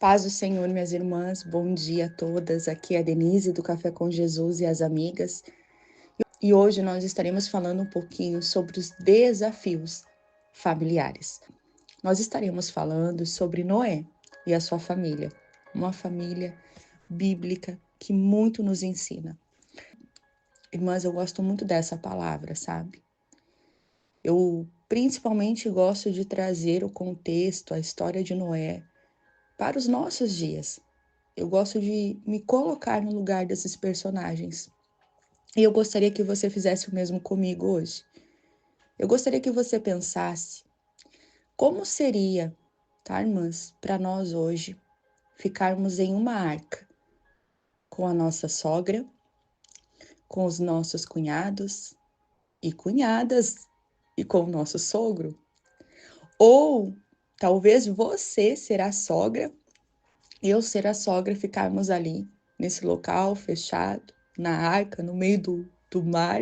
Paz do Senhor, minhas irmãs, bom dia a todas. Aqui é a Denise do Café com Jesus e as amigas. E hoje nós estaremos falando um pouquinho sobre os desafios familiares. Nós estaremos falando sobre Noé e a sua família, uma família bíblica que muito nos ensina. Irmãs, eu gosto muito dessa palavra, sabe? Eu principalmente gosto de trazer o contexto, a história de Noé para os nossos dias. Eu gosto de me colocar no lugar desses personagens. E eu gostaria que você fizesse o mesmo comigo hoje. Eu gostaria que você pensasse como seria, tá, irmãs, para nós hoje ficarmos em uma arca com a nossa sogra, com os nossos cunhados e cunhadas e com o nosso sogro. Ou talvez você ser a sogra e eu ser a sogra, ficarmos ali nesse local fechado, na arca, no meio do mar,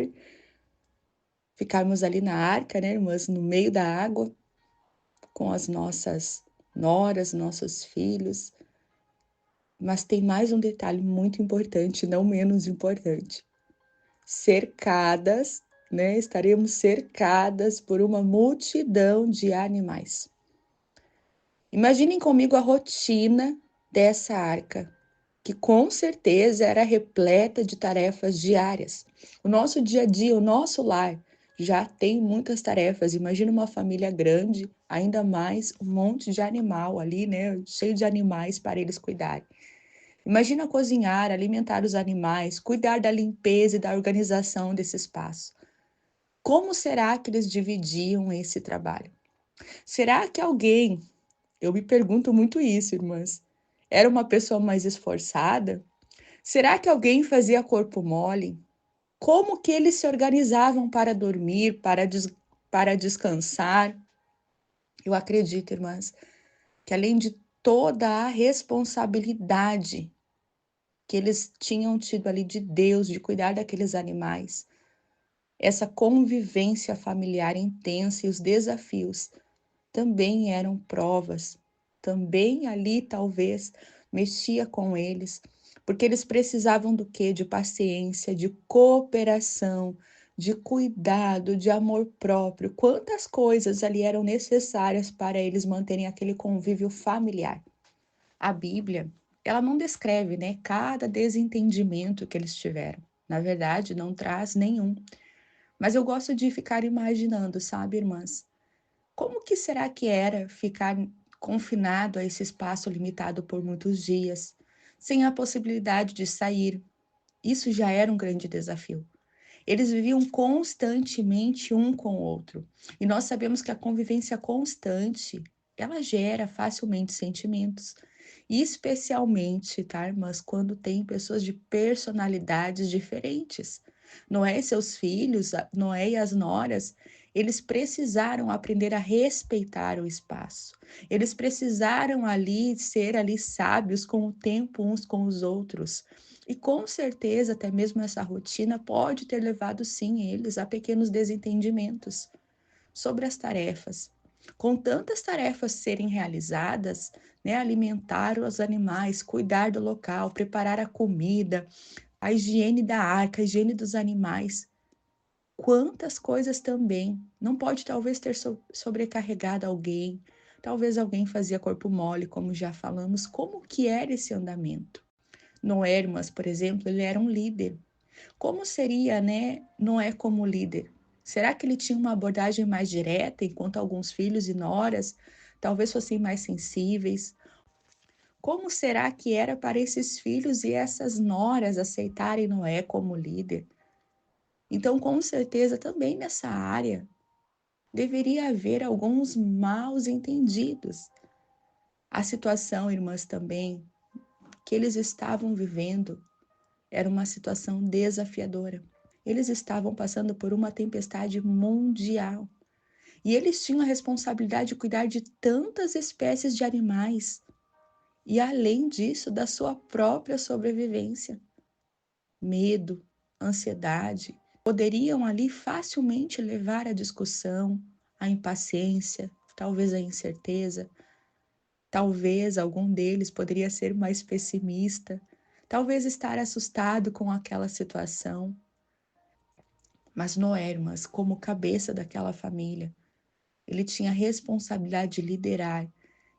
ficarmos ali na arca, né, irmãs, no meio da água, com as nossas noras, nossos filhos. Mas tem mais um detalhe muito importante, não menos importante. Cercadas, né, estaremos cercadas por uma multidão de animais. Imaginem comigo a rotina dessa arca, que com certeza era repleta de tarefas diárias. O nosso dia a dia, o nosso lar, já tem muitas tarefas. Imagina uma família grande, ainda mais um monte de animal ali, né? Cheio de animais para eles cuidarem. Imagina cozinhar, alimentar os animais, cuidar da limpeza e da organização desse espaço. Como será que eles dividiam esse trabalho? Será que alguém, eu me pergunto muito isso, irmãs, era uma pessoa mais esforçada? Será que alguém fazia corpo mole? Como que eles se organizavam para dormir, para descansar? Eu acredito, irmãs, que além de toda a responsabilidade que eles tinham tido ali de Deus, de cuidar daqueles animais, essa convivência familiar intensa e os desafios também eram provas, também ali talvez mexia com eles, porque eles precisavam do quê? De paciência, de cooperação, de cuidado, de amor próprio. Quantas coisas ali eram necessárias para eles manterem aquele convívio familiar. A Bíblia, ela não descreve, né, cada desentendimento que eles tiveram. Na verdade, não traz nenhum. Mas eu gosto de ficar imaginando, sabe, irmãs? Como que será que era ficar confinado a esse espaço limitado por muitos dias, sem a possibilidade de sair? Isso já era um grande desafio. Eles viviam constantemente um com o outro. E nós sabemos que a convivência constante, ela gera facilmente sentimentos. E especialmente, tá, irmãs, quando tem pessoas de personalidades diferentes. Noé e seus filhos, Noé e as noras, eles precisaram aprender a respeitar o espaço. Eles precisaram ali ser ali sábios com o tempo uns com os outros. E com certeza, até mesmo essa rotina pode ter levado, sim, eles a pequenos desentendimentos sobre as tarefas. Com tantas tarefas serem realizadas, né, alimentar os animais, cuidar do local, preparar a comida, a higiene da arca, a higiene dos animais, quantas coisas também. Não pode talvez ter sobrecarregado alguém, talvez alguém fazia corpo mole, como já falamos. Como que era esse andamento? Noé, irmãs, por exemplo, ele era um líder. Como seria, né, Noé como líder? Será que ele tinha uma abordagem mais direta, enquanto alguns filhos e noras talvez fossem mais sensíveis? Como será que era para esses filhos e essas noras aceitarem Noé como líder? Então, com certeza, também nessa área deveria haver alguns maus entendidos. A situação, irmãs, também que eles estavam vivendo era uma situação desafiadora. Eles estavam passando por uma tempestade mundial. E eles tinham a responsabilidade de cuidar de tantas espécies de animais. E, além disso, da sua própria sobrevivência. Medo, ansiedade, poderiam ali facilmente levar à discussão, à impaciência, talvez à incerteza. Talvez algum deles poderia ser mais pessimista, talvez estar assustado com aquela situação. Mas Noé, irmãs, como cabeça daquela família, ele tinha a responsabilidade de liderar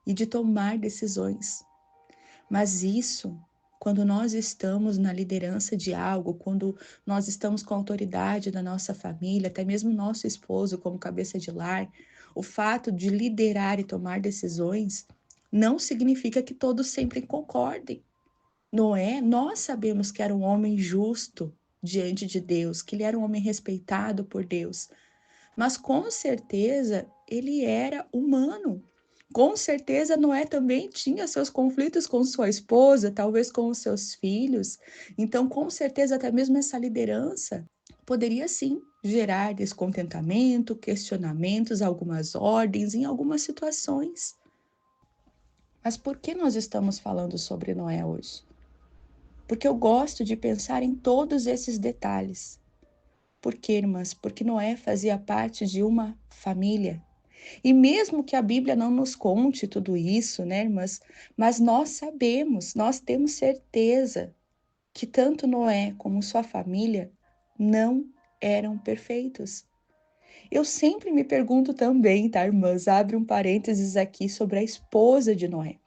e de tomar decisões. Mas isso, quando nós estamos na liderança de algo, quando nós estamos com a autoridade da nossa família, até mesmo nosso esposo como cabeça de lar, o fato de liderar e tomar decisões não significa que todos sempre concordem. Noé, nós sabemos que era um homem justo diante de Deus, que ele era um homem respeitado por Deus, mas com certeza ele era humano. Com certeza Noé também tinha seus conflitos com sua esposa, talvez com os seus filhos. Então, com certeza, até mesmo essa liderança poderia sim gerar descontentamento, questionamentos, algumas ordens em algumas situações. Mas por que nós estamos falando sobre Noé hoje? Porque eu gosto de pensar em todos esses detalhes. Por quê, irmãs? Porque Noé fazia parte de uma família. E mesmo que a Bíblia não nos conte tudo isso, né, irmãs? Mas nós sabemos, nós temos certeza que tanto Noé como sua família não eram perfeitos. Eu sempre me pergunto também, tá, irmãs? Abre um parênteses aqui sobre a esposa de Noé.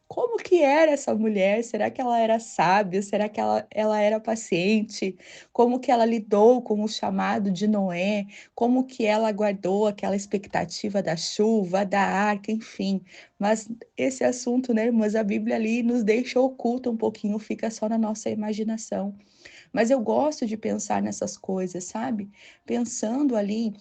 Como que era essa mulher? Será que ela era sábia? Será que ela era paciente? Como que ela lidou com o chamado de Noé? Como que ela guardou aquela expectativa da chuva, da arca, enfim. Mas esse assunto, né, irmãs, a Bíblia ali nos deixa oculto um pouquinho, fica só na nossa imaginação. Mas eu gosto de pensar nessas coisas, sabe? Pensando ali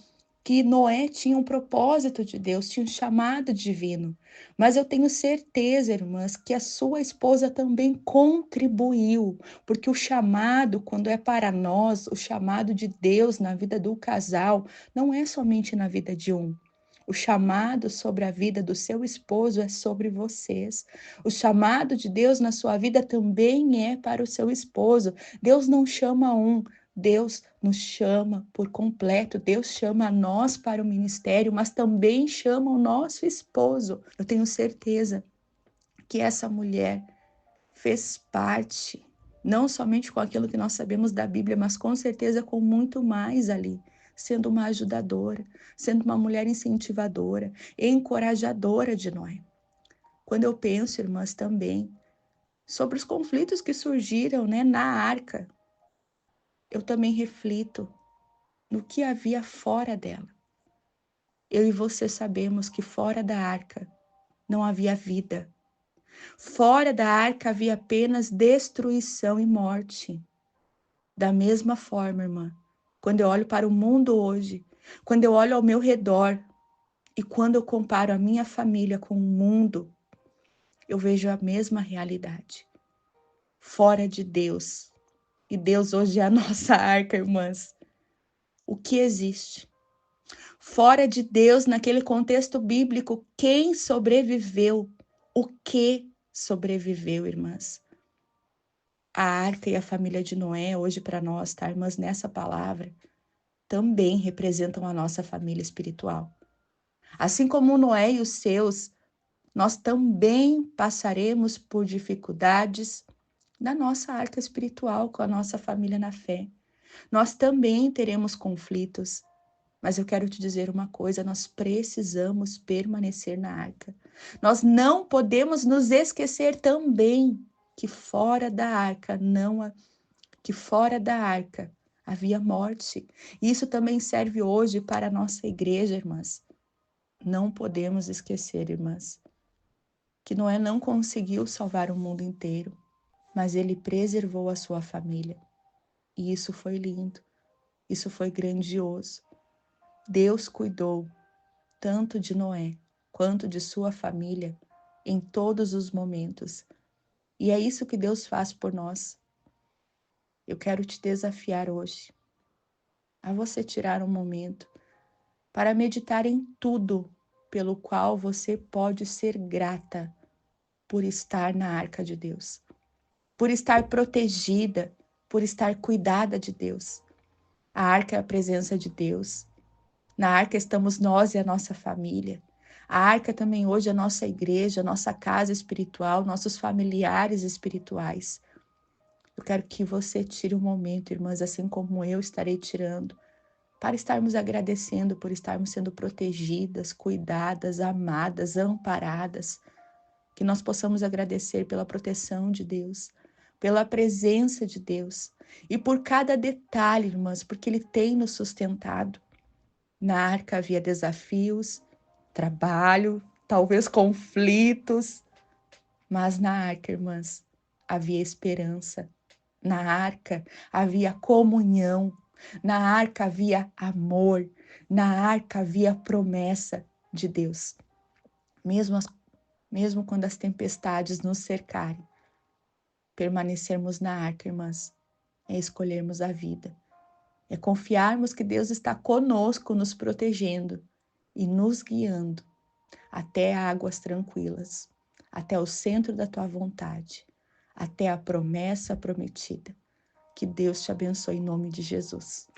que Noé tinha um propósito de Deus, tinha um chamado divino. Mas eu tenho certeza, irmãs, que a sua esposa também contribuiu, porque o chamado, quando é para nós, o chamado de Deus na vida do casal, não é somente na vida de um. O chamado sobre a vida do seu esposo é sobre vocês. O chamado de Deus na sua vida também é para o seu esposo. Deus não chama um, Deus nos chama por completo. Deus chama a nós para o ministério, mas também chama o nosso esposo. Eu tenho certeza que essa mulher fez parte, não somente com aquilo que nós sabemos da Bíblia, mas com certeza com muito mais ali, sendo uma ajudadora, sendo uma mulher incentivadora, encorajadora de Noé. Quando eu penso, irmãs, também sobre os conflitos que surgiram, né, na arca, eu também reflito no que havia fora dela. Eu e você sabemos que fora da arca não havia vida. Fora da arca havia apenas destruição e morte. Da mesma forma, irmã, quando eu olho para o mundo hoje, quando eu olho ao meu redor e quando eu comparo a minha família com o mundo, eu vejo a mesma realidade. Fora de Deus. E Deus hoje é a nossa arca, irmãs. O que existe? Fora de Deus, naquele contexto bíblico, quem sobreviveu? O que sobreviveu, irmãs? A arca e a família de Noé, hoje para nós, tá, irmãs, nessa palavra, também representam a nossa família espiritual. Assim como Noé e os seus, nós também passaremos por dificuldades na nossa arca espiritual, com a nossa família na fé. Nós também teremos conflitos, mas eu quero te dizer uma coisa, nós precisamos permanecer na arca. Nós não podemos nos esquecer também que fora da arca havia morte. Isso também serve hoje para a nossa igreja, irmãs. Não podemos esquecer, irmãs, que Noé não conseguiu salvar o mundo inteiro, mas ele preservou a sua família. E isso foi lindo, isso foi grandioso. Deus cuidou tanto de Noé quanto de sua família em todos os momentos. E é isso que Deus faz por nós. Eu quero te desafiar hoje a você tirar um momento para meditar em tudo pelo qual você pode ser grata por estar na arca de Deus, por estar protegida, por estar cuidada de Deus. A arca é a presença de Deus. Na arca estamos nós e a nossa família. A arca também hoje é nossa igreja, nossa casa espiritual, nossos familiares espirituais. Eu quero que você tire um momento, irmãs, assim como eu estarei tirando, para estarmos agradecendo por estarmos sendo protegidas, cuidadas, amadas, amparadas. Que nós possamos agradecer pela proteção de Deus, pela presença de Deus e por cada detalhe, irmãs, porque Ele tem nos sustentado. Na arca havia desafios, trabalho, talvez conflitos, mas na arca, irmãs, havia esperança. Na arca havia comunhão, na arca havia amor, na arca havia promessa de Deus. Mesmo quando as tempestades nos cercarem, permanecermos na arca, irmãs, é escolhermos a vida, é confiarmos que Deus está conosco, nos protegendo e nos guiando até águas tranquilas, até o centro da tua vontade, até a promessa prometida. Que Deus te abençoe em nome de Jesus.